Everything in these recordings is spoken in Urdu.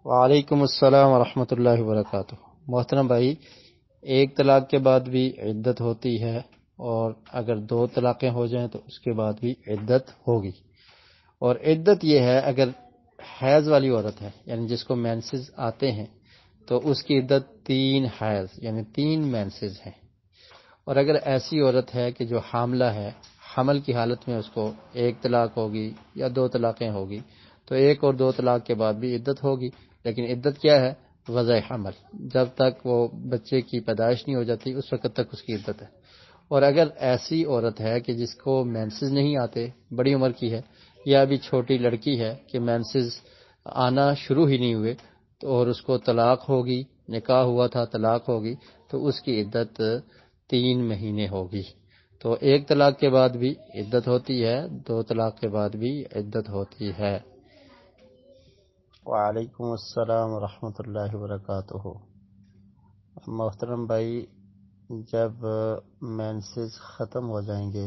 وعلیکم السلام ورحمۃ اللہ وبرکاتہ۔ محترم بھائی، ایک طلاق کے بعد بھی عدت ہوتی ہے، اور اگر دو طلاقیں ہو جائیں تو اس کے بعد بھی عدت ہوگی۔ اور عدت یہ ہے، اگر حیض والی عورت ہے، یعنی جس کو مینسز آتے ہیں، تو اس کی عدت 3 حیض یعنی 3 مینسز ہیں۔ اور اگر ایسی عورت ہے کہ جو حاملہ ہے، حمل کی حالت میں اس کو ایک طلاق ہوگی یا 2 طلاقیں ہوگی، تو ایک اور 2 طلاق کے بعد بھی عدت ہوگی۔ لیکن عدت کیا ہے؟ وضع حمل، جب تک وہ بچے کی پیدائش نہیں ہو جاتی اس وقت تک اس کی عدت ہے۔ اور اگر ایسی عورت ہے کہ جس کو مینسز نہیں آتے، بڑی عمر کی ہے، یا ابھی چھوٹی لڑکی ہے کہ مینسز آنا شروع ہی نہیں ہوئے، تو اور اس کو طلاق ہوگی، نکاح ہوا تھا طلاق ہوگی، تو اس کی عدت 3 مہینے ہوگی۔ تو ایک طلاق کے بعد بھی عدت ہوتی ہے، 2 طلاق کے بعد بھی عدت ہوتی ہے۔ وعلیکم السلام ورحمۃ اللہ وبرکاتہ۔ محترم بھائی، جب مینسز ختم ہو جائیں گے،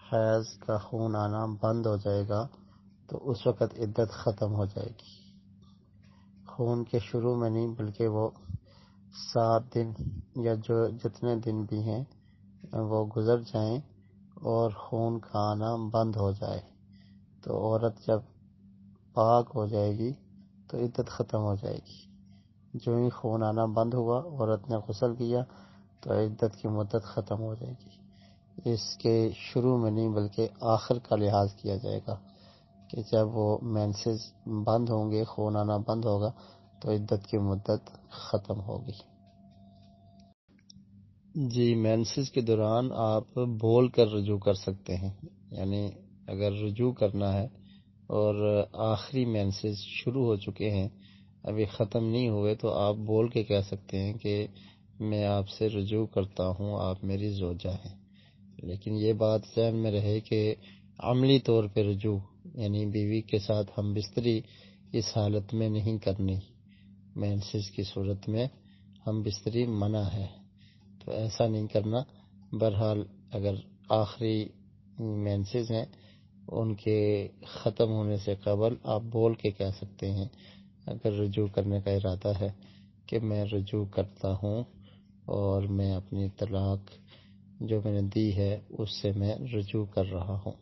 حیض کا خون آنا بند ہو جائے گا، تو اس وقت عدت ختم ہو جائے گی۔ خون کے شروع میں نہیں، بلکہ وہ 7 دن یا جتنے دن بھی ہیں وہ گزر جائیں اور خون کا آنا بند ہو جائے، تو عورت جب پاک ہو جائے گی تو عدت ختم ہو جائے گی۔ جو ہی خون آنا بند ہوا، عورت نے غسل کیا، تو عدت کی مدت ختم ہو جائے گی۔ اس کے شروع میں نہیں بلکہ آخر کا لحاظ کیا جائے گا کہ جب وہ مینسز بند ہوں گے، خون آنا بند ہوگا، تو عدت کی مدت ختم ہوگی۔ جی، مینسز کے دوران آپ بول کر رجوع کر سکتے ہیں، یعنی اگر رجوع کرنا ہے اور آخری مینسز شروع ہو چکے ہیں، ابھی ختم نہیں ہوئے، تو آپ بول کے کہہ سکتے ہیں کہ میں آپ سے رجوع کرتا ہوں، آپ میری زوجہ ہیں۔ لیکن یہ بات ذہن میں رہے کہ عملی طور پہ رجوع یعنی بیوی کے ساتھ ہم بستری اس حالت میں نہیں کرنی، مینسز کی صورت میں ہم بستری منع ہے، تو ایسا نہیں کرنا۔ بہرحال اگر آخری مینسز ہیں، ان کے ختم ہونے سے قبل آپ بول کے کہہ سکتے ہیں، اگر رجوع کرنے کا ارادہ ہے، کہ میں رجوع کرتا ہوں اور میں اپنی طلاق جو میں نے دی ہے اس سے میں رجوع کر رہا ہوں۔